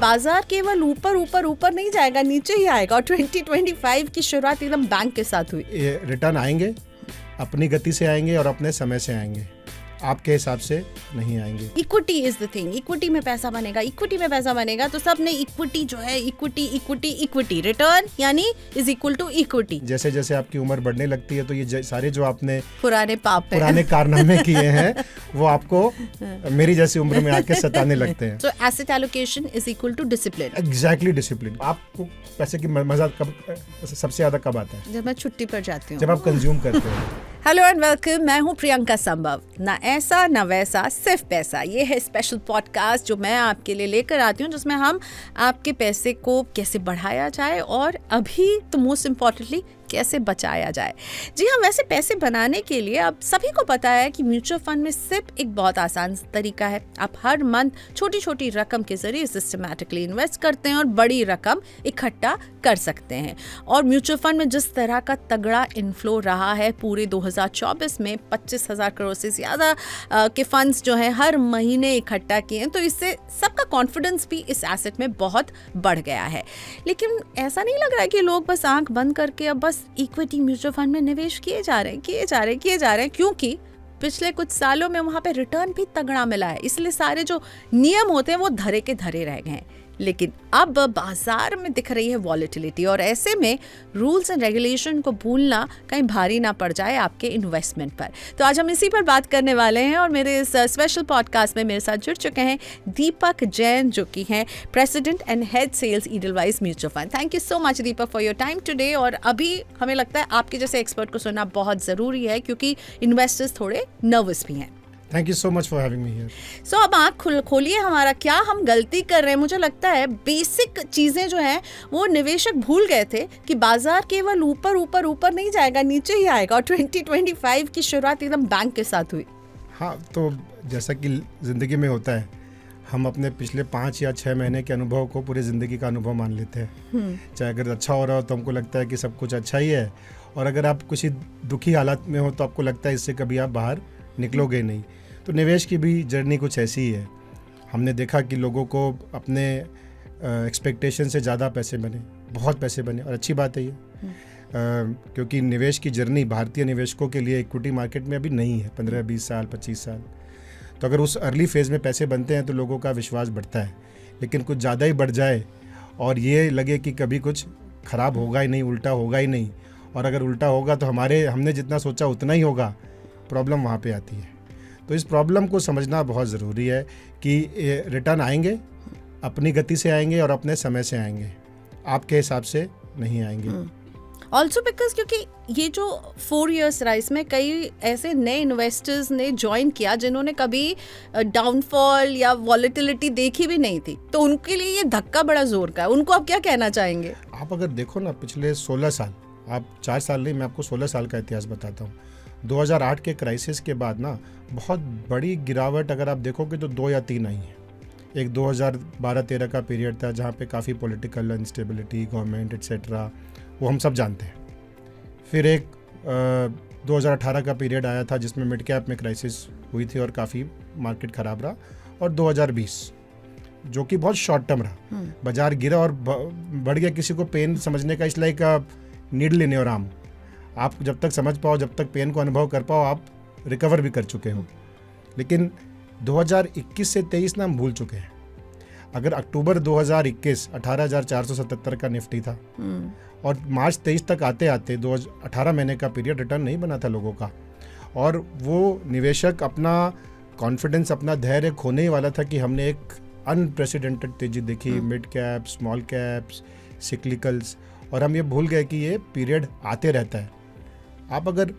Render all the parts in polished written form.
बाजार केवल ऊपर ऊपर ऊपर नहीं जाएगा, नीचे ही आएगा। और 2025 की शुरुआत एकदम बैंग के साथ हुई। रिटर्न आएंगे, अपनी गति से आएंगे और अपने समय से आएंगे, आपके हिसाब से नहीं आएंगे। Equity is the thing, equity में पैसा बनेगा, इक्विटी में पैसा बनेगा। तो सबने इक्विटी जो है, इक्विटी इक्विटी इक्विटी, रिटर्न यानी इज इक्वल टू इक्विटी। जैसे जैसे आपकी उम्र बढ़ने लगती है तो ये सारे जो आपने पुराने कारनामे किए हैं वो आपको मेरी जैसी उम्र में आके सताने लगते हैं। So asset allocation is equal to discipline. Exactly discipline. आपको पैसे की मजा कब सबसे ज्यादा कब आता है? जब मैं छुट्टी पर जाती हूँ, जब आप कंज्यूम करते हो। हेलो एंड वेलकम, मैं हूँ प्रियंका संभव। ना ऐसा ना वैसा, सिर्फ पैसा। ये है स्पेशल पॉडकास्ट जो मैं आपके लिए लेकर आती हूँ, जिसमें हम आपके पैसे को कैसे बढ़ाया जाए और अभी तो मोस्ट इम्पॉर्टेंटली कैसे बचाया जाए। जी हाँ, वैसे पैसे बनाने के लिए अब सभी को पता है कि म्यूचुअल फंड में सिर्फ एक बहुत आसान तरीका है। आप हर मंथ छोटी छोटी रकम के जरिए सिस्टमैटिकली इन्वेस्ट करते हैं और बड़ी रकम इकट्ठा कर सकते हैं। और म्यूचुअल फंड में जिस तरह का तगड़ा इनफ्लो रहा है पूरे 2024 में, 25,000 करोड़ से ज़्यादा के फंड्स जो हैं हर महीने इकट्ठा किए हैं, तो इससे सबका कॉन्फिडेंस भी इस एसेट में बहुत बढ़ गया है। लेकिन ऐसा नहीं लग रहा है कि लोग बस आंख बंद करके अब बस इक्विटी म्यूचुअल फंड में निवेश किए जा रहे हैं, क्योंकि पिछले कुछ सालों में वहां पे रिटर्न भी तगड़ा मिला है। इसलिए सारे जो नियम होते हैं वो धरे के धरे रह गए हैं। लेकिन अब बाजार में दिख रही है वॉलेटिलिटी, और ऐसे में रूल्स एंड रेगुलेशन को भूलना कहीं भारी ना पड़ जाए आपके इन्वेस्टमेंट पर। तो आज हम इसी पर बात करने वाले हैं, और मेरे इस स्पेशल पॉडकास्ट में मेरे साथ जुड़ चुके हैं दीपक जैन, जो कि हैं president and head sales Edelweiss mutual fund. Thank you so much Deepak for your time today. और अभी हमें लगता है आपके जैसे एक्सपर्ट को सुनना बहुत ज़रूरी है, क्योंकि इन्वेस्टर्स थोड़े नर्वस भी हैं। Thank you so much for having me here. So अब आँख खोलिए हमारा, क्या हम गलती कर रहे हैं? मुझे लगता है बेसिक चीज़ें जो हैं वो निवेशक भूल गए थे कि बाजार केवल ऊपर ऊपर ऊपर नहीं जाएगा, नीचे ही आएगा। और 2025 की शुरुआत एकदम बैंग के साथ हुई। हाँ, तो जैसा कि ज़िंदगी में होता है, हम अपने पिछले 5 या 6 महीने के अनुभव को पूरी ज़िंदगी का अनुभव मान लेते हैं। चाहे अगर अच्छा हो रहा हो तो हमको लगता है कि सब कुछ अच्छा ही है, और अगर आप कुछ ही दुखी हालात में हो तो आपको लगता है इससे कभी आप बाहर निकलोगे नहीं। तो निवेश की भी जर्नी कुछ ऐसी ही है। हमने देखा कि लोगों को अपने एक्सपेक्टेशन से ज़्यादा पैसे बने, बहुत पैसे बने, और अच्छी बात है ये। क्योंकि निवेश की जर्नी भारतीय निवेशकों के लिए इक्विटी मार्केट में अभी नहीं है, 15-20 साल 25 साल। तो अगर उस अर्ली फेज़ में पैसे बनते हैं तो लोगों का विश्वास बढ़ता है। लेकिन कुछ ज़्यादा ही बढ़ जाए और ये लगे कि कभी कुछ ख़राब होगा ही नहीं, उल्टा होगा ही नहीं, और अगर उल्टा होगा तो हमने जितना सोचा उतना ही होगा, प्रॉब्लम वहाँ पे आती है। तो इस प्रॉब्लम को समझना बहुत ज़रूरी है कि रिटर्न आएंगे, अपनी गति से आएंगे और अपने समय से आएंगे, आपके हिसाब से नहीं आएंगे। ऑल्सो बिकॉज क्योंकि ये जो 4 years रहा, इसमें कई ऐसे नए इन्वेस्टर्स ने ज्वाइन किया जिन्होंने कभी डाउनफॉल या वॉलेटिलिटी देखी भी नहीं थी, तो उनके लिए ये धक्का बड़ा जोर का है। उनको आप क्या कहना चाहेंगे? आप अगर देखो ना, पिछले 16 साल, आप 4 साल नहीं, मैं आपको 16 साल का इतिहास बताता हूँ। 2008 के क्राइसिस के बाद ना बहुत बड़ी गिरावट अगर आप देखोगे तो 2 या 3 आई है। एक 2012-13 का पीरियड था जहाँ पे काफ़ी पॉलिटिकल इंस्टेबिलिटी, गवर्नमेंट एट्सेट्रा, वो हम सब जानते हैं। फिर एक 2018 का पीरियड आया था जिसमें मिड कैप में क्राइसिस हुई थी और काफ़ी मार्केट ख़राब रहा। और 2020 जो कि बहुत शॉर्ट टर्म रहा, बाजार गिरा और बढ़ गया। किसी को पेन समझने का, इसलिए एक नीडल इन योर आर्म, आप जब तक समझ पाओ, जब तक पेन को अनुभव कर पाओ, आप रिकवर भी कर चुके हो। लेकिन 2021 से 23 ना हम भूल चुके हैं। अगर अक्टूबर 2021 18,477 का निफ्टी था, और मार्च 23 तक आते आते 18 महीने का पीरियड रिटर्न नहीं बना था लोगों का, और वो निवेशक अपना कॉन्फिडेंस, अपना धैर्य खोने ही वाला था कि हमने एक अनप्रेसिडेंटेड तेजी देखी, mid cap, small caps, cyclicals, और हम ये भूल गए कि ये पीरियड आते रहता है। आप अगर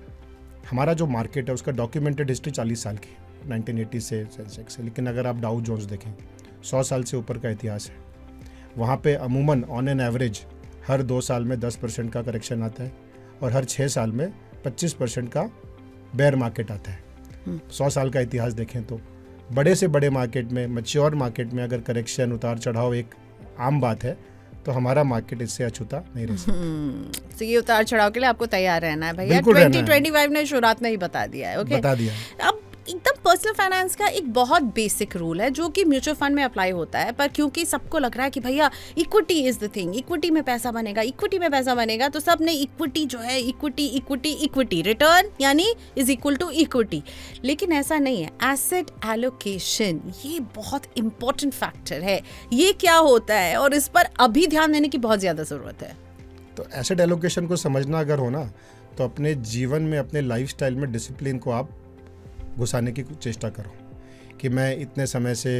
हमारा जो मार्केट है उसका डॉक्यूमेंटेड हिस्ट्री 40 साल की, 1980 से सेंसेक्स है। लेकिन अगर आप डाउ जोन्स देखें, 100 साल से ऊपर का इतिहास है। वहाँ पे अमूमन ऑन एन एवरेज हर 2 साल में 10% का करेक्शन आता है, और हर 6 साल में 25% का बेयर मार्केट आता है। 100 साल का इतिहास देखें तो बड़े से बड़े मार्केट में, मैच्योर मार्केट में अगर करेक्शन, उतार चढ़ाव एक आम बात है, तो हमारा मार्केट इससे अछूता नहीं रह सकता। तो ये उतार चढ़ाव के लिए आपको तैयार रहना है भैया। 2025 ने शुरुआत में ही बता दिया है। ओके, बता दिया। अब एकदम पर्सनल फाइनेंस का एक बहुत बेसिक रूल है जो कि म्यूचुअल फंड में अप्लाई होता है, पर क्योंकि सबको लग रहा है कि भैया equity is the thing, equity में पैसा बनेगा, इक्विटी में पैसा बनेगा, तो सब ने इक्विटी जो है इक्विटी इक्विटी इक्विटी रिटर्न यानी इज इक्वल टू इक्विटी, लेकिन ऐसा नहीं है। एसेट एलोकेशन ये बहुत इंपॉर्टेंट फैक्टर है। ये क्या होता है और इस पर अभी ध्यान देने की बहुत ज़्यादा ज़रूरत है। तो एसेट एलोकेशन को समझना अगर हो ना, तो अपने जीवन में, अपने लाइफस्टाइल में डिसिप्लिन को आप घुसाने की चेष्टा करो कि मैं इतने समय से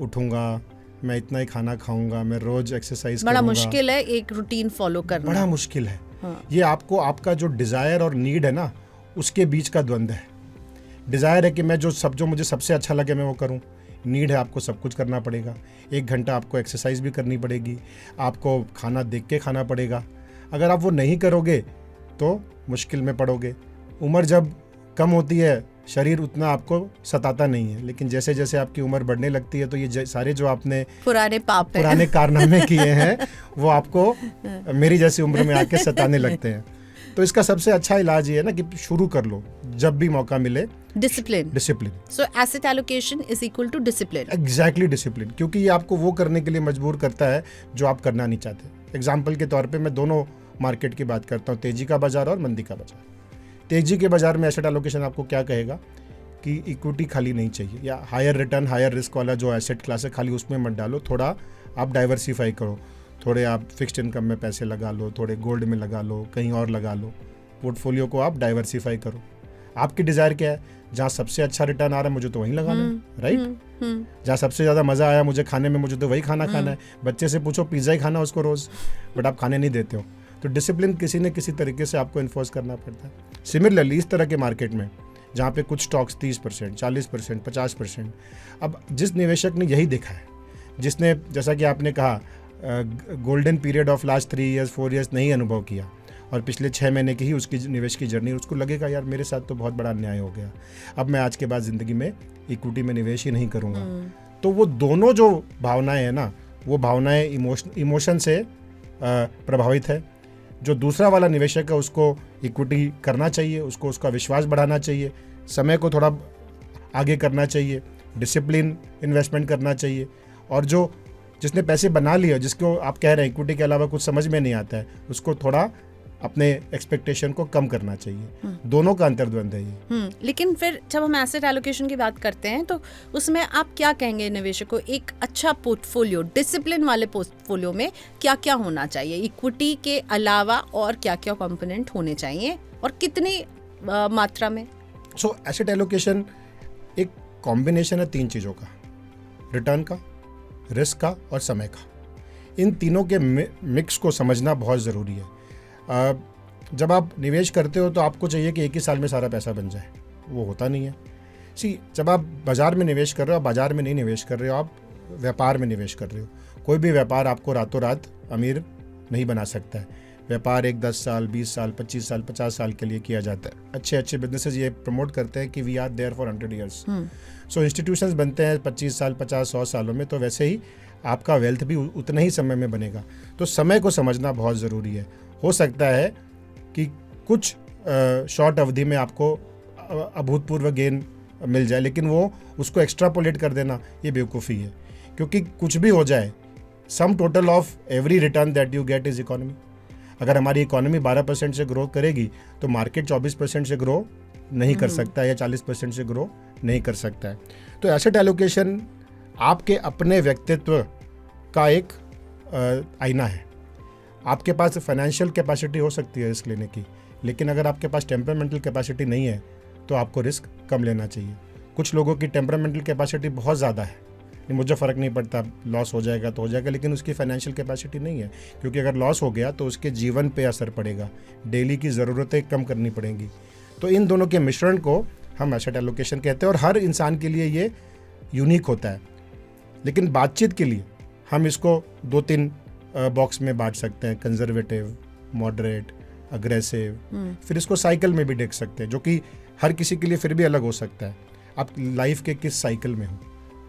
उठूंगा, मैं इतना ही खाना खाऊंगा, मैं रोज एक्सरसाइज करूंगा। बड़ा मुश्किल है एक रूटीन फॉलो करना, बड़ा मुश्किल है। हाँ। ये आपको, आपका जो डिज़ायर और नीड है ना, उसके बीच का द्वंद्व है। डिज़ायर है कि मैं जो मुझे सबसे अच्छा लगे मैं वो करूं। नीड है आपको सब कुछ करना पड़ेगा। 1 घंटा आपको एक्सरसाइज भी करनी पड़ेगी, आपको खाना देख के खाना पड़ेगा। अगर आप वो नहीं करोगे तो मुश्किल में पड़ोगे। उम्र जब कम होती है शरीर उतना आपको सताता नहीं है, लेकिन जैसे जैसे आपकी उम्र बढ़ने लगती है तो ये सारे जो आपने पुराने कारनामे किए हैं वो आपको मेरी जैसी उम्र में आके सताने लगते हैं। तो इसका सबसे अच्छा इलाज ये है ना कि शुरू कर लो जब भी मौका मिले, discipline. So asset allocation is equal to discipline. Exactly discipline, क्योंकि ये आपको वो करने के लिए मजबूर करता है जो आप करना नहीं चाहते। एग्जाम्पल के तौर पे मैं दोनों मार्केट की बात करता हूँ, तेजी का बाजार और मंदी का बाजार। तेजी के बाजार में एसेट एलोकेशन आपको क्या कहेगा कि इक्विटी खाली नहीं चाहिए, या हायर रिटर्न हायर रिस्क वाला जो एसेट क्लास है खाली उसमें मत डालो, थोड़ा आप डाइवर्सिफाई करो, थोड़े आप फिक्स्ड इनकम में पैसे लगा लो, थोड़े गोल्ड में लगा लो, कहीं और लगा लो, पोर्टफोलियो को आप डाइवर्सिफाई करो। आपकी डिज़ायर क्या है? जहाँ सबसे अच्छा रिटर्न आ रहा है मुझे तो वहीं लगाना है, राइट? जहाँ सबसे ज़्यादा मज़ा आया मुझे खाने में, मुझे तो वही खाना खाना है। बच्चे से पूछो पिज़्ज़ा ही खाना उसको रोज़, बट आप खाने नहीं देते हो। तो डिसिप्लिन किसी न किसी तरीके से आपको इन्फोर्स करना पड़ता है। सिमिलरली इस तरह के मार्केट में जहाँ पे कुछ स्टॉक्स 30%, 40%, 50%, अब जिस निवेशक ने यही देखा है, जिसने जैसा कि आपने कहा golden period of last 3 years 4 years नहीं अनुभव किया और पिछले 6 महीने की ही उसकी निवेश की जर्नी, उसको लगेगा यार मेरे साथ तो बहुत बड़ा अन्याय हो गया, अब मैं आज के बाद ज़िंदगी में इक्विटी में निवेश ही नहीं करूँगा। तो वो दोनों जो भावनाएं हैं ना, वो भावनाएं इमोशन से प्रभावित है। जो दूसरा वाला निवेशक है उसको इक्विटी करना चाहिए, उसको उसका विश्वास बढ़ाना चाहिए, समय को थोड़ा आगे करना चाहिए, डिसिप्लिन इन्वेस्टमेंट करना चाहिए। और जो जिसने पैसे बना लिए, जिसको आप कह रहे हैं इक्विटी के अलावा कुछ समझ में नहीं आता है, उसको थोड़ा अपने एक्सपेक्टेशन को कम करना चाहिए। दोनों का अंतर्द्वंद है ये। लेकिन फिर जब हम एसेट एलोकेशन की बात करते हैं तो उसमें आप क्या कहेंगे निवेशक को, एक अच्छा पोर्टफोलियो, डिसिप्लिन वाले पोर्टफोलियो में क्या क्या होना चाहिए, इक्विटी के अलावा और क्या क्या कंपोनेंट होने चाहिए और कितनी मात्रा में? सो एसेट एलोकेशन एक कॉम्बिनेशन है 3 चीज़ों का, रिटर्न का, रिस्क का और समय का। इन तीनों के मिक्स को समझना बहुत ज़रूरी है। जब आप निवेश करते हो तो आपको चाहिए कि एक ही साल में सारा पैसा बन जाए, वो होता नहीं है। जब आप बाज़ार में निवेश कर रहे हो, आप बाज़ार में नहीं निवेश कर रहे हो, आप व्यापार में निवेश कर रहे हो। कोई भी व्यापार आपको रातों रात अमीर नहीं बना सकता है। व्यापार एक 10 साल, 20 साल, 25 साल, 50 साल के लिए किया जाता है। अच्छे अच्छे बिजनेसेस ये प्रमोट करते हैं कि we are there for 100 years. So institutions बनते हैं 25 साल, 50, 100 सालों में, तो वैसे ही आपका वेल्थ भी उतना ही समय में बनेगा। तो समय को समझना बहुत ज़रूरी है। हो सकता है कि कुछ शॉर्ट अवधि में आपको अभूतपूर्व गेन मिल जाए, लेकिन वो उसको एक्स्ट्रापोलेट कर देना ये बेवकूफ़ी है, क्योंकि कुछ भी हो जाए, sum total of every return that you get is economy. अगर हमारी इकोनॉमी 12% से ग्रो करेगी तो मार्केट 24% से ग्रो नहीं कर सकता है या 40% से ग्रो नहीं कर सकता है। तो एसेट एलोकेशन आपके अपने व्यक्तित्व का एक आईना है। आपके पास फाइनेंशियल कैपेसिटी हो सकती है रिस्क लेने की, लेकिन अगर आपके पास टेम्परामेंटल कैपेसिटी नहीं है तो आपको रिस्क कम लेना चाहिए। कुछ लोगों की टेम्परामेंटल कैपेसिटी बहुत ज़्यादा है, मुझे फ़र्क नहीं पड़ता, लॉस हो जाएगा तो हो जाएगा, लेकिन उसकी फाइनेंशियल कैपेसिटी नहीं है, क्योंकि अगर लॉस हो गया तो उसके जीवन पे असर पड़ेगा, डेली की ज़रूरतें कम करनी पड़ेंगी। तो इन दोनों के मिश्रण को हम एसेट एलोकेशन कहते हैं, और हर इंसान के लिए ये यूनिक होता है। लेकिन बातचीत के लिए हम इसको 2-3 बॉक्स में बांट सकते हैं, कंजर्वेटिव, मॉडरेट, अग्रेसिव। फिर इसको साइकिल में भी देख सकते हैं, जो कि हर किसी के लिए फिर भी अलग हो सकता है। आप लाइफ के किस साइकिल में हो,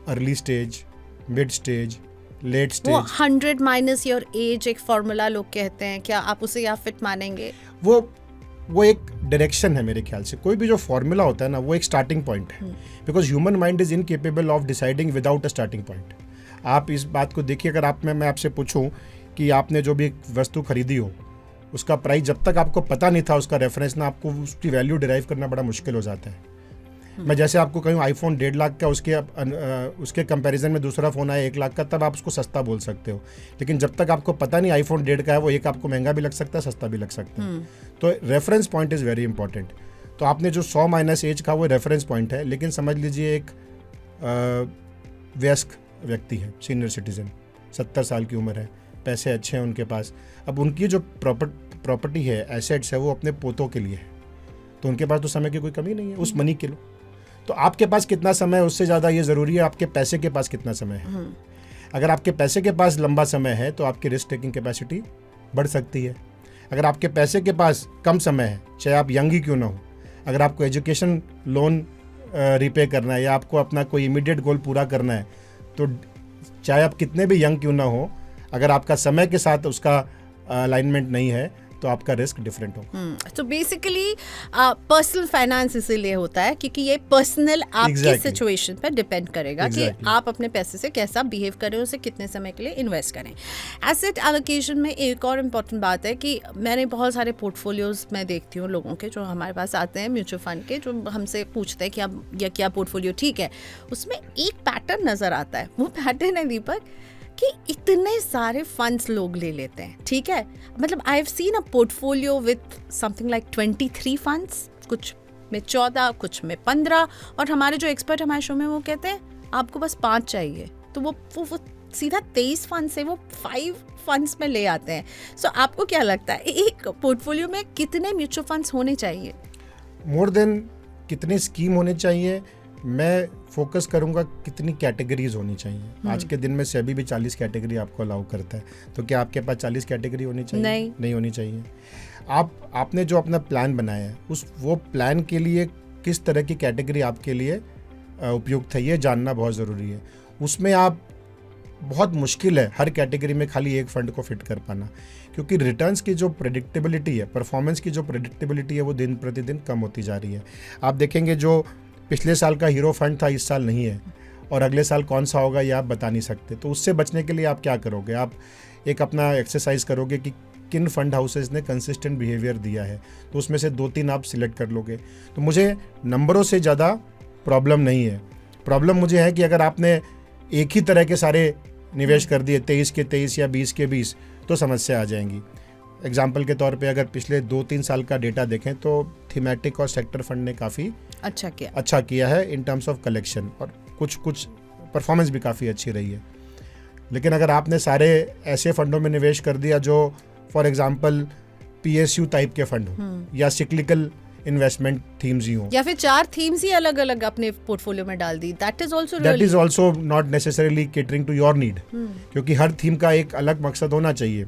early stage, mid stage, late stage. वो 100 माइनस योर एज एक फॉर्मूला लोग कहते हैं, क्या आप उसे या फिट मानेंगे? वो एक डायरेक्शन है मेरे ख्याल से। कोई भी जो फॉर्मूला होता है ना वो एक स्टार्टिंग पॉइंट है, because human mind is incapable of deciding without a starting point. आप इस बात को देखिए, अगर मैं आपसे पूछूं कि आपने जो भी एक वस्तु खरीदी हो उसका प्राइस जब तक आपको पता नहीं था उसका रेफरेंस ना, आपको उसकी वैल्यू डिराइव करना बड़ा मुश्किल हो जाता है। मैं जैसे आपको कहूँ आईफोन 1.5 लाख का, उसके कंपैरिजन में दूसरा फ़ोन आया 1 लाख का, तब आप उसको सस्ता बोल सकते हो। लेकिन जब तक आपको पता नहीं आईफोन 1.5 का है, वो एक आपको महंगा भी लग सकता है, सस्ता भी लग सकता है। तो reference point is very important. तो आपने जो 100 माइनस एज का वो रेफरेंस पॉइंट है, लेकिन समझ लीजिए एक वयस्क व्यक्ति है, सीनियर सिटीजन, 70 साल की उम्र है, पैसे अच्छे हैं उनके पास, अब उनकी जो प्रॉपर्टी है, एसेट्स है, वो अपने पोतों के लिए है, तो उनके पास तो समय की कोई कमी नहीं है उस मनी के लिए। तो आपके पास कितना समय है उससे ज़्यादा ये ज़रूरी है आपके पैसे के पास कितना समय है। अगर आपके पैसे के पास लंबा समय है तो आपकी रिस्क टेकिंग कैपेसिटी बढ़ सकती है। अगर आपके पैसे के पास कम समय है, चाहे आप यंग ही क्यों ना हो, अगर आपको एजुकेशन लोन रिपे करना है या आपको अपना कोई इमीडिएट गोल पूरा करना है, तो चाहे आप कितने भी यंग क्यों ना हो, अगर आपका समय के साथ उसका अलाइनमेंट नहीं है तो आपका रिस्क डिफरेंट होगा। तो बेसिकली पर्सनल फाइनेंस इसीलिए होता है क्योंकि ये पर्सनल आपकी सिचुएशन पर डिपेंड करेगा कि आप अपने पैसे से कैसा बिहेव करें, उसे कितने समय के लिए इन्वेस्ट करें। एसेट एलोकेशन में एक और इम्पॉर्टेंट बात है कि मैंने बहुत सारे पोर्टफोलियोज में देखती हूँ लोगों के जो हमारे पास आते हैं म्यूचुअल फंड के, जो हमसे पूछते हैं कि अब या क्या पोर्टफोलियो ठीक है, उसमें एक पैटर्न नज़र आता है। वो पैटर्न है दीपक कि इतने सारे फंड्स लोग ले लेते हैं, ठीक है, मतलब I have seen a portfolio with something like 23 funds, कुछ में 14, कुछ में 15, और हमारे जो एक्सपर्ट हमारे शो में वो कहते हैं आपको बस 5 चाहिए, तो वो सीधा 23 फंड से वो 5 फंड्स में ले आते हैं। सो आपको क्या लगता है एक पोर्टफोलियो में कितने म्यूचुअल फंड्स होने चाहिए? मोर देन कितने स्कीम होने चाहिए, मैं फोकस करूंगा कितनी कैटेगरीज होनी चाहिए। आज के दिन में सेबी भी 40 कैटेगरी आपको अलाउ करता है, तो क्या आपके पास 40 कैटेगरी होनी चाहिए? नहीं होनी चाहिए। आपने जो अपना प्लान बनाया है वो प्लान के लिए किस तरह की कैटेगरी आपके लिए उपयुक्त है, ये जानना बहुत ज़रूरी है। उसमें आप बहुत मुश्किल है हर कैटेगरी में खाली एक फंड को फिट कर पाना, क्योंकि रिटर्न्स की जो प्रेडिक्टेबिलिटी है, परफॉर्मेंस की जो प्रेडिक्टेबिलिटी है, वो दिन प्रतिदिन कम होती जा रही है। आप देखेंगे जो पिछले साल का हीरो फंड था इस साल नहीं है, और अगले साल कौन सा होगा ये आप बता नहीं सकते। तो उससे बचने के लिए आप क्या करोगे, आप एक अपना एक्सरसाइज करोगे कि किन फंड हाउसेस ने कंसिस्टेंट बिहेवियर दिया है, तो उसमें से 2-3 आप सिलेक्ट कर लोगे। तो मुझे नंबरों से ज़्यादा प्रॉब्लम नहीं है, प्रॉब्लम मुझे है कि अगर आपने एक ही तरह के सारे निवेश कर दिए 23 के 23 या 20 के 20, तो समस्या आ जाएंगी। एग्जाम्पल के तौर पे अगर पिछले 2-3 साल का डेटा देखें तो थीमेटिक और सेक्टर फंड ने काफ़ी अच्छा किया है इन टर्म्स ऑफ कलेक्शन, और कुछ परफॉर्मेंस भी काफ़ी अच्छी रही है। लेकिन अगर आपने सारे ऐसे फंडों में निवेश कर दिया जो फॉर एग्जांपल PSU टाइप के फंड हो या सिक्लिकल इन्वेस्टमेंट थीम्स ही हो, या फिर 4 थीम्स ही अलग अलग अपने पोर्टफोलियो में डाल दी, that is also not necessarily catering to your need, क्योंकि हर थीम का एक अलग मकसद होना चाहिए।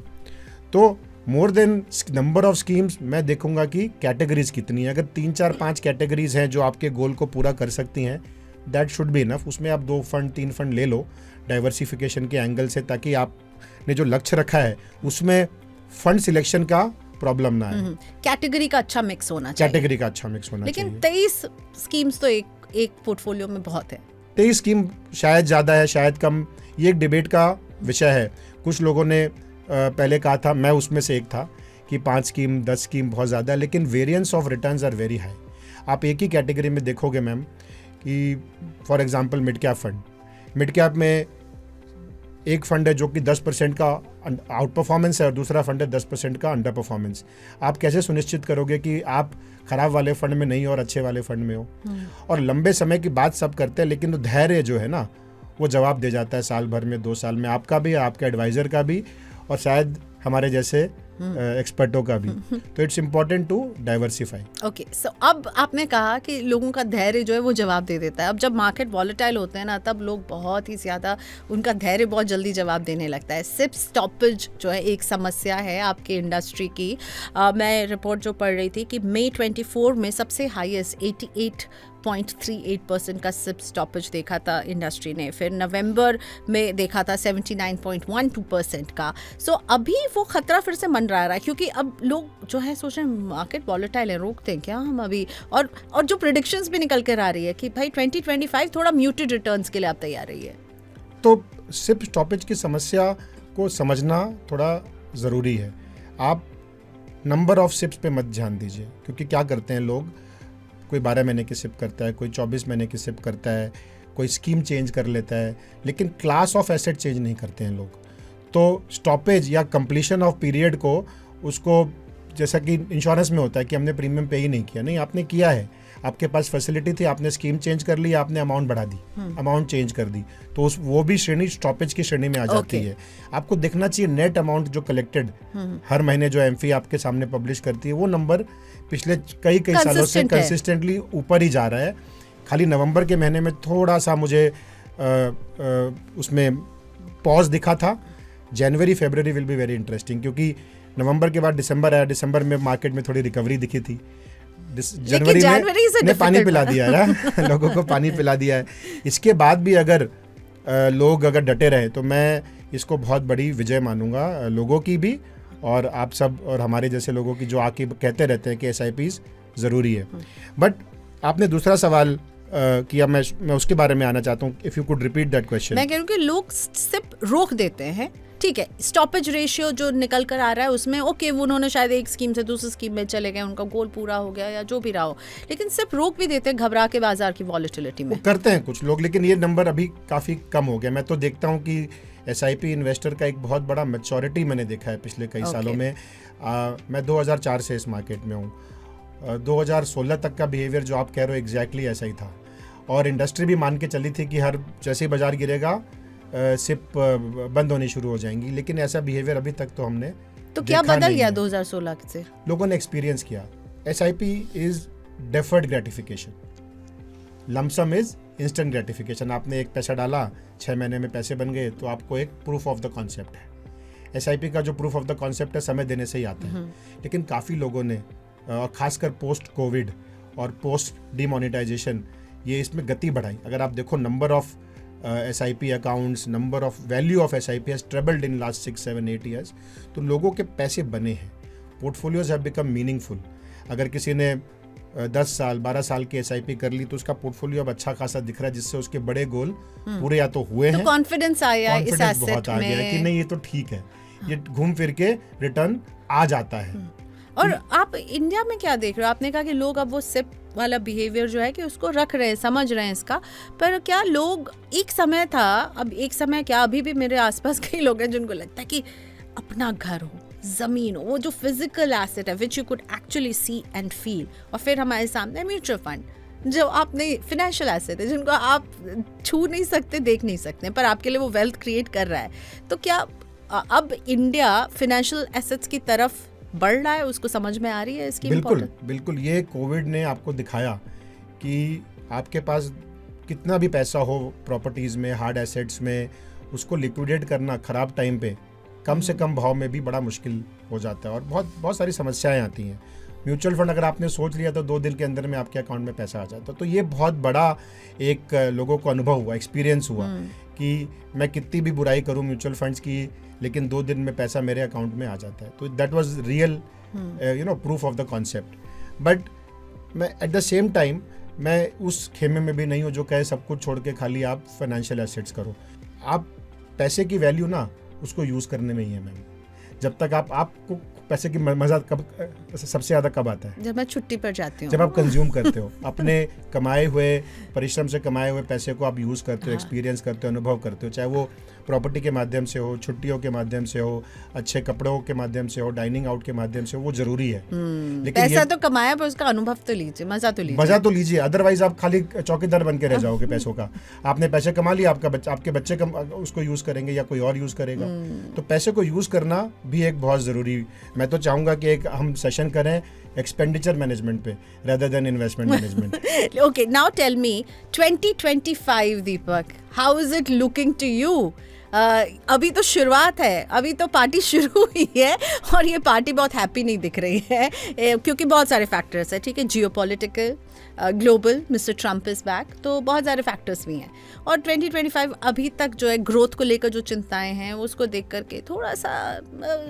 तो more than number of schemes मैं देखूंगा कि कैटेगरीज कितनी है। अगर 3-4-5 कैटेगरीज हैं जो आपके गोल को पूरा कर सकती हैं, दैट शुड बी इनफ। उसमें आप 2 फंड 3 फंड ले लो डाइवर्सिफिकेशन के एंगल से, ताकि आपने जो लक्ष्य रखा है उसमें फंड सिलेक्शन का प्रॉब्लम ना है। कैटेगरी का अच्छा मिक्स होना चाहिए। लेकिन 23 स्कीम्स तो एक पोर्टफोलियो में बहुत है। 23 स्कीम शायद ज़्यादा है शायद कम, ये एक डिबेट का विषय है। कुछ लोगों ने पहले कहा था, मैं उसमें से एक था, कि 5 स्कीम 10 स्कीम बहुत ज़्यादा है, लेकिन variance of returns are very high. आप एक ही कैटेगरी में देखोगे मैम कि फॉर एग्जांपल मिड कैप में एक फंड है जो कि 10% का आउट परफॉर्मेंस है और दूसरा फंड है 10% का अंडर परफॉर्मेंस। आप कैसे सुनिश्चित करोगे कि आप खराब वाले फंड में नहीं और अच्छे वाले फंड में हो? और लंबे समय की बात सब करते हैं, लेकिन धैर्य जो है ना वो जवाब दे जाता है साल भर में, 2 साल में, आपका भी, आपके एडवाइज़र का भी, और शायद हमारे जैसे एक्सपर्टों का भी। तो it's important to diversify. Okay, so अब आपने कहा कि लोगों का धैर्य जो है वो जवाब दे देता है। अब जब मार्केट वॉलेटाइल होते हैं ना, तब लोग बहुत ही ज़्यादा, उनका धैर्य बहुत जल्दी जवाब देने लगता है। सिप स्टॉपेज जो है एक समस्या है आपकी इंडस्ट्री की। मैं रिपोर्ट जो पढ़ रही थी कि मई 24 में सबसे हाईएस्ट 88.38% का सिप स्टॉपेज देखा था इंडस्ट्री ने, फिर नवंबर में देखा था 79.12% का। सो अभी वो खतरा फिर से मंडरा रहा है, क्योंकि अब लोग जो है सोच रहे हैं मार्केट वॉलेटाइल है, रोकते हैं क्या हम अभी, और जो प्रेडिक्शंस भी निकल कर आ रही है कि भाई 2025 थोड़ा म्यूटेड रिटर्न्स के लिए आप तैयार रहिए। तो सिप स्टॉपेज की समस्या को समझना थोड़ा ज़रूरी है। आप नंबर ऑफ सिप्स पे मत ध्यान दीजिए, क्योंकि क्या करते हैं लोग, कोई 12 महीने की सिप करता है, कोई 24 महीने की सिप करता है, कोई स्कीम चेंज कर लेता है, लेकिन क्लास ऑफ एसेट चेंज नहीं करते हैं लोग। तो स्टॉपेज या कंप्लीशन ऑफ पीरियड को, उसको जैसा कि इंश्योरेंस में होता है कि हमने प्रीमियम पे ही नहीं किया, नहीं, आपने किया है, आपके पास फैसिलिटी थी, आपने स्कीम चेंज कर ली, आपने अमाउंट बढ़ा दी, अमाउंट चेंज कर दी, तो वो भी श्रेणी स्टॉपेज की श्रेणी में आ जाती है। आपको देखना चाहिए नेट अमाउंट जो कलेक्टेड हर महीने जो एमफी आपके सामने पब्लिश करती है, वो नंबर पिछले कई सालों से कंसिस्टेंटली ऊपर ही जा रहा है। खाली नवंबर के महीने में थोड़ा सा मुझे उसमें पॉज दिखा था। जनवरी फरवरी विल बी वेरी इंटरेस्टिंग, क्योंकि नवंबर के बाद दिसंबर आया, दिसंबर में मार्केट में थोड़ी रिकवरी दिखी थी, जनवरी ने पानी पिला दिया है लोगों को पानी पिला दिया है। इसके बाद भी अगर लोग अगर डटे रहे तो मैं इसको बहुत बड़ी विजय मानूंगा, लोगों की भी और आप सब और हमारे जैसे लोगों की, जो आके कहते रहते हैं कि SIPs ज़रूरी है। बट आपने दूसरा सवाल किया, मैं उसके बारे में आना चाहता हूँ, if you could repeat that question. मैं कह रही हूँ कि लोग सिप रोक देते हैं, ठीक है, स्टॉपेज रेशियो जो निकल कर आ रहा है उसमें ओके, वो उन्होंने शायद एक स्कीम से दूसरी स्कीम में चले गए, उनका गोल पूरा हो गया या जो भी रहा हो, लेकिन सिर्फ रोक भी देते हैं घबरा के बाजार की वॉलेटिलिटी में। करते हैं कुछ लोग, लेकिन ये नंबर अभी काफ़ी कम हो गया। मैं तो देखता हूँ कि SIP इन्वेस्टर का एक बहुत बड़ा मैच्योरिटी मैंने देखा है पिछले कई सालों में। मैं 2004 से इस मार्केट में हूँ। 2016 तक का बिहेवियर जो आप कह रहे हो एग्जैक्टली ऐसा ही था, और इंडस्ट्री भी मान के चली थी कि हर जैसे ही बाजार गिरेगा सिप बंद होनी शुरू हो जाएंगी, लेकिन ऐसा बिहेवियर अभी तक तो हमने तो क्या बदल गया 2016 से? लोगों ने एक्सपीरियंस किया SIP is deferred gratification, lump sum is instant gratification. आपने एक पैसा डाला, 6 महीने में पैसे बन गए, तो आपको एक प्रूफ ऑफ द कॉन्सेप्ट है। SIP का जो प्रूफ ऑफ द कॉन्सेप्ट है समय देने से ही आता है, लेकिन काफ़ी लोगों ने खासकर पोस्ट कोविड और पोस्ट डिमोनेटाइजेशन ये इसमें गति बढ़ाई। अगर आप देखो number of SIP accounts, number of value of SIP has tripled in last 6, 7, 8 years. तो लोगों के पैसे बने हैं, पोर्टफोलियोज हैव बिकम मीनिंगफुल। अगर किसी ने 10 साल 12 साल की SIP कर ली तो उसका पोर्टफोलियो अब अच्छा खासा दिख रहा है, जिससे उसके बड़े गोल पूरे या तो हुए हैं, कॉन्फिडेंस आया इस एसेट बहुत आ गया है कि नहीं ये तो ठीक है, ये घूम फिर के रिटर्न आ जाता है। और आप इंडिया में क्या देख रहे हो? आपने कहा कि लोग अब वो सिप वाला बिहेवियर जो है कि उसको रख रहे हैं, समझ रहे हैं इसका, पर क्या लोग, एक समय था, अब एक समय क्या, अभी भी मेरे आसपास कई लोग हैं जिनको लगता है कि अपना घर हो, जमीन हो, वो जो फिजिकल एसेट है which you could actually see and feel, और फिर हमारे सामने म्यूचुअल फंड जो आपने फिनेंशियल एसेट है जिनको आप छू नहीं सकते, देख नहीं सकते, पर आपके लिए वो वेल्थ क्रिएट कर रहा है। तो क्या अब इंडिया फिनेंशियल एसेट्स की तरफ बढ़ रहा है? उसको समझ में आ रही है इसकी? बिल्कुल। ये कोविड ने आपको दिखाया कि आपके पास कितना भी पैसा हो प्रॉपर्टीज़ में, हार्ड एसेट्स में, उसको लिक्विडेट करना खराब टाइम पे कम से कम भाव में भी बड़ा मुश्किल हो जाता है, और बहुत सारी समस्याएं आती हैं। म्यूचुअल फंड अगर आपने सोच लिया तो 2 दिन के अंदर में आपके अकाउंट में पैसा आ जाता है। तो ये बहुत बड़ा एक लोगों को अनुभव हुआ, एक्सपीरियंस हुआ कि मैं कितनी भी बुराई करूं म्यूचुअल फंड्स की, लेकिन 2 दिन में पैसा मेरे अकाउंट में आ जाता है। तो that was real proof of the concept. But मैं एट द सेम टाइम मैं उस खेमे में भी नहीं हूँ जो कहे सब कुछ छोड़ के खाली आप फाइनेंशियल एसेट्स करो। आप पैसे की वैल्यू ना उसको यूज़ करने में ही है मैम। जब तक आपको पैसे की मजा कब सबसे ज़्यादा कब आता है? जब मैं छुट्टी पर जाती हूँ, जब आप कंज्यूम करते हो अपने कमाए हुए, परिश्रम से कमाए हुए पैसे को आप यूज़ करते हो, एक्सपीरियंस करते हो, अनुभव करते हो, चाहे वो प्रॉपर्टी के माध्यम से हो, छुट्टियों के माध्यम से हो, अच्छे कपड़ों के माध्यम से हो, डाइनिंग आउट के माध्यम से हो, वो जरूरी है। लेकिन पैसा तो कमाया पर उसका अनुभव तो लीजिए, मजा तो लीजिए। अदरवाइज आप खाली चौकीदार बन के रह जाओगे पैसों का। आपने पैसे कमा लिया, आपके बच्चे उसको यूज़ करेंगे या कोई और यूज़ करेगा। तो पैसे को यूज़ करना भी एक बहुत ज़रूरी, मैं तो चाहूँगा कि एक हम सेशन करें एक्सपेंडिचर मैनेजमेंट पे rather than investment management. Okay, now tell me 2025 Deepak, how is it looking to you? अभी तो शुरुआत है, अभी तो पार्टी शुरू हुई है और ये पार्टी बहुत हैप्पी नहीं दिख रही है क्योंकि बहुत सारे फैक्टर्स हैं, ठीक है, geopolitical, global, mister Trump is back, तो बहुत सारे फैक्टर्स भी हैं। और 2025 अभी तक जो है ग्रोथ को लेकर जो चिंताएं हैं उसको देख करके थोड़ा सा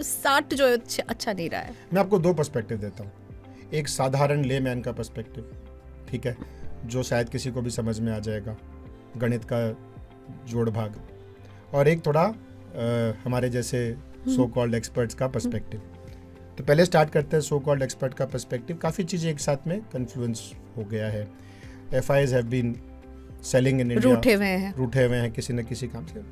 स्टार्ट जो है अच्छा नहीं रहा है। मैं आपको दो पर्सपेक्टिव देता हूँ, एक साधारण लेमैन का पर्सपेक्टिव, ठीक है, जो शायद किसी को भी समझ में आ जाएगा, गणित का जोड़ भाग, और एक थोड़ा हमारे जैसे सो कॉल्ड एक्सपर्ट्स का पर्सपेक्टिव। तो पहले स्टार्ट करते हैं सो कॉल्ड एक्सपर्ट का पर्सपेक्टिव। काफ़ी चीज़ें एक साथ में कन्फ्लुएंस हो गया है। FIs have been selling in India, रूठे हुए हैं किसी न किसी काम से,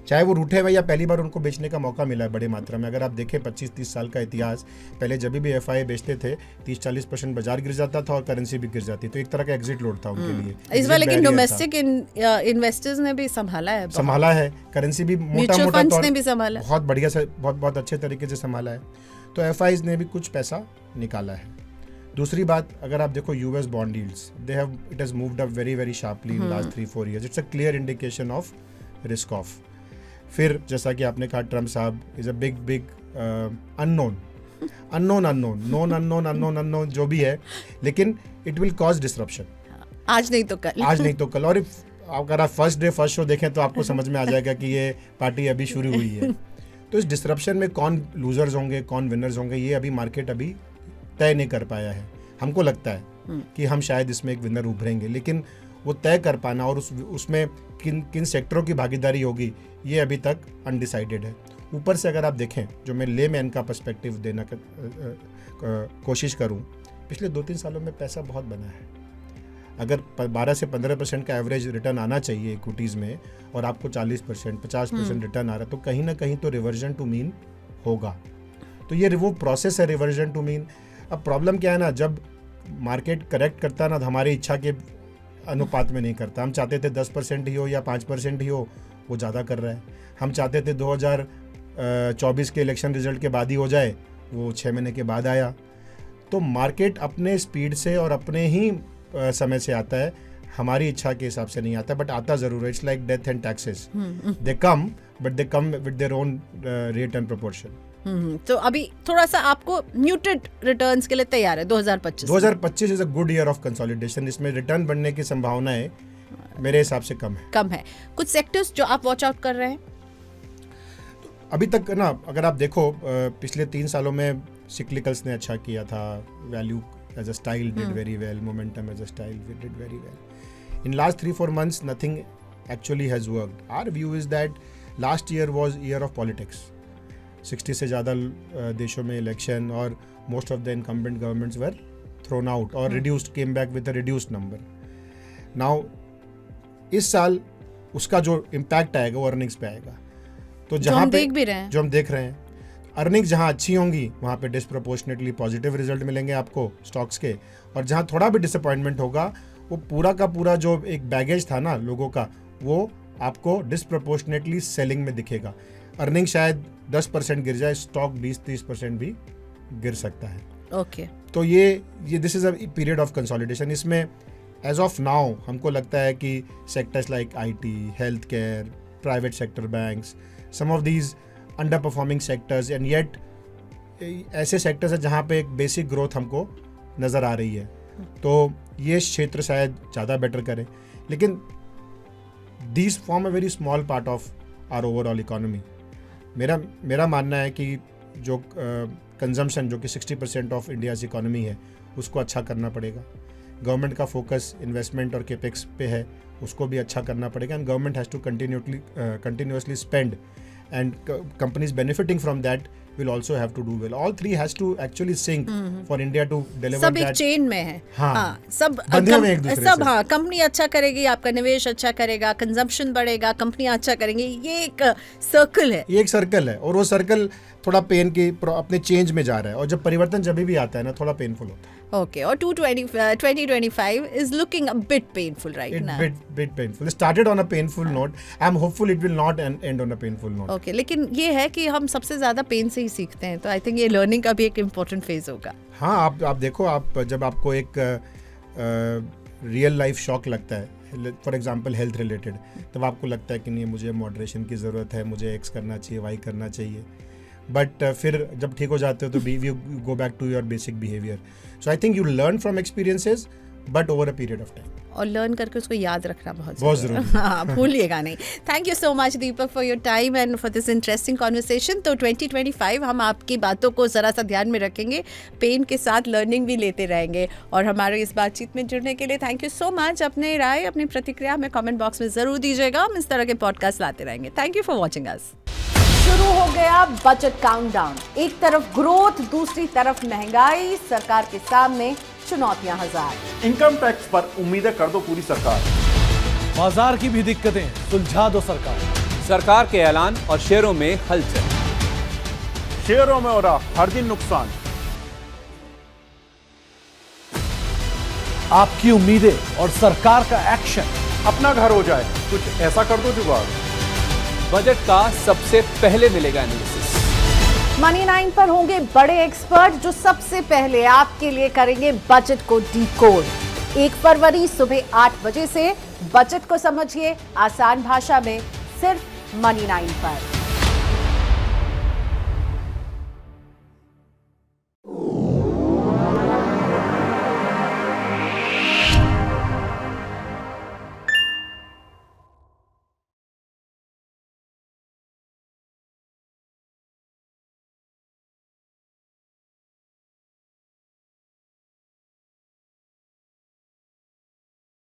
चाहे वो रूठे हुए या पहली बार उनको बेचने का मौका मिला है बड़ी मात्रा में। अगर आप देखें 25-30 साल का इतिहास, पहले जब भी FI बेचते थे 30-40% बाजार गिर जाता था और करेंसी भी गिर जाती, तो एक तरह का एग्जिट लोड था उनके लिए। इस बार लेकिन डोमेस्टिक इन्वेस्टर्स ने भी संभाला है, करेंसी भी मोटा-मोटा बहुत बढ़िया से बहुत अच्छे तरीके से संभाला है, तो FIs ने भी कुछ पैसा निकाला है। दूसरी बात, अगर आप देखो US bond yields, it has moved up very sharply in last 3-4 years. It's a clear indication of risk of. फिर जैसा कि आपने कहा, ट्रम्प साहब इज अ बिग अननोन जो भी है, लेकिन इट विल कॉज डिसरप्शन आज नहीं तो कल। और अगर आप फर्स्ट शो देखें तो आपको समझ में आ जाएगा कि ये पार्टी अभी शुरू हुई है। तो इस डिसरप्शन में कौन लूजर्स होंगे, कौन विनर्स होंगे, ये अभी मार्केट अभी तय नहीं कर पाया है। हमको लगता है कि हम शायद इसमें एक विनर उभरेंगे, लेकिन वो तय कर पाना और उसमें किन सेक्टरों की भागीदारी होगी, ये अभी तक अनडिसाइडेड है। ऊपर से अगर आप देखें, जो मैं लेमैन का पर्सपेक्टिव देना कोशिश करूं, पिछले 2-3 सालों में पैसा बहुत बना है। अगर 12 से 15% का एवरेज रिटर्न आना चाहिए इक्विटीज़ में और आपको 40%, 50% रिटर्न आ रहा है, तो कहीं ना कहीं तो रिवर्जन टू मीन होगा। तो ये वो प्रोसेस है रिवर्जन टू मीन। अब प्रॉब्लम क्या है ना, जब मार्केट करेक्ट करता है ना, तो हमारी इच्छा के अनुपात में नहीं करता। हम चाहते थे 10% ही हो या 5% ही हो, वो ज़्यादा कर रहा है। हम चाहते थे 2024 के इलेक्शन रिजल्ट के बाद ही हो जाए, वो 6 महीने के बाद आया। तो मार्केट अपने स्पीड से और अपने ही समय से आता है, हमारी इच्छा के हिसाब से नहीं आता, बट आता ज़रूर है। It's like death and taxes, they come but they come with their own rate and proportion. तो अभी थोड़ा सा आपको म्यूटेड रिटर्न्स के लिए तैयार है 2025 is a good year of consolidation. इसमें रिटर्न बनने की संभावनाएं मेरे हिसाब से कम है। कुछ सेक्टर्स जो आप वॉच आउट कर रहे हैं? तो अभी तक ना, अगर आप देखो पिछले 3 सालों में सिक्लिकल्स ने अच्छा किया था, value as a style did very well, momentum as a style did very well. In last 3-4 months nothing actually has worked. Our view is that last year was year of politics. 60 से ज़्यादा देशों में election और most of the incumbent governments were thrown out or reduced, came back with a reduced number. Now इस साल उसका जो impact आएगा वो अर्निंग्स पे आएगा। तो जहाँ पे जो हम देख रहे हैं, अर्निंग्स जहाँ अच्छी होंगी वहाँ पे डिस्प्रोपोर्शनेटली पॉजिटिव रिजल्ट मिलेंगे आपको स्टॉक्स के, और जहाँ थोड़ा भी डिसअपॉइंटमेंट होगा, वो पूरा का पूरा जो एक बैगेज था ना लोगों का, वो आपको डिस्प्रोपोर्शनेटली सेलिंग में दिखेगा। अर्निंग शायद 10% गिर जाए, स्टॉक 20-30% भी गिर सकता है। ओके तो ये this is a period of consolidation. इसमें एज ऑफ नाउ हमको लगता है कि sectors like IT, health care, private sector banks, some of these underperforming sectors, and yet ऐसे सेक्टर्स हैं जहाँ पे एक बेसिक ग्रोथ हमको नज़र आ रही है। तो ये क्षेत्र शायद ज़्यादा बेटर करें, लेकिन these form a very small part of our overall economy. मेरा मानना है कि जो कंजम्पशन जो कि 60% ऑफ इंडियाज़ इकोनॉमी है, उसको अच्छा करना पड़ेगा। गवर्नमेंट का फोकस इन्वेस्टमेंट और केपेक्स पे है, उसको भी अच्छा करना पड़ेगा, and government has to continuously spend, and companies benefiting from that will also have to do well. All three has to actually sync for India to deliver सब that. एक चेन में है। हाँ, सब बंधे हुए एक दूसरे से। हाँ, कंपनी अच्छा करेगी, आपका निवेश अच्छा करेगा, कंजम्पशन बढ़ेगा, कंपनी अच्छा करेंगे, ये एक सर्कल है। ये एक सर्कल है, और वो सर्कल थोड़ा पेन की अपने चेंज में जा रहा है, और जब परिवर्तन जब भी आता है ना, थोड़ा पेनफुल होता है। Okay, or 2025 is looking a bit painful right now. Bit painful. It started on a painful note. I'm hopeful it will not end on a painful note. Okay, लेकिन ये है कि हम सबसे ज़्यादा पेन से ही सीखते हैं, तो आई थिंक ये लर्निंग का भी एक इम्पोर्टेंट फेज होगा। हाँ, आप देखो, आप जब आपको एक रियल लाइफ शॉक लगता है, फॉर एग्जांपल हेल्थ रिलेटेड, तब आपको लगता है कि नहीं मुझे मॉडरेशन की ज़रूरत है, मुझे एक्स करना चाहिए, वाई करना चाहिए, बट फिर जब ठीक हो जाते हो तो you go back to your basic behaviour. So I think you learn from experiences but over a period of time. और लर्न करके उसको याद रखना बहुत ज़रूरी. हाँ, भूलिएगा नहीं. Thank you so much Deepak for your time and for this interesting conversation. तो 2025 हम आपकी बातों को ज़रा सा ध्यान में रखेंगे, पेन के साथ लर्निंग भी लेते रहेंगे. और हमारे इस बातचीत में जुड़ने के लिए थैंक यू सो मच. अपने राय, अपनी प्रतिक्रिया हमें कमेंट बॉक्स में ज़रूर दीजिएगा. हम इस तरह के पॉडकास्ट लाते रहेंगे. Thank you for watching us. शुरू हो गया बजट काउंटडाउन. एक तरफ ग्रोथ, दूसरी तरफ महंगाई, सरकार के सामने चुनौतियां हजार. इनकम टैक्स पर उम्मीदें कर दो पूरी सरकार. बाजार की भी दिक्कतें सुलझा दो सरकार. सरकार के ऐलान और शेयरों में हलचल. शेयरों में हो रहा हर दिन नुकसान. आपकी उम्मीदें और सरकार का एक्शन. अपना घर हो जाए, कुछ ऐसा कर दो जुगाड़. बजट का सबसे पहले मिलेगा एनालिसिस. मनी 9 पर होंगे बड़े एक्सपर्ट जो सबसे पहले आपके लिए करेंगे बजट को डिकोड. 1 फरवरी सुबह 8 बजे से बजट को समझिए आसान भाषा में, सिर्फ मनी 9 पर.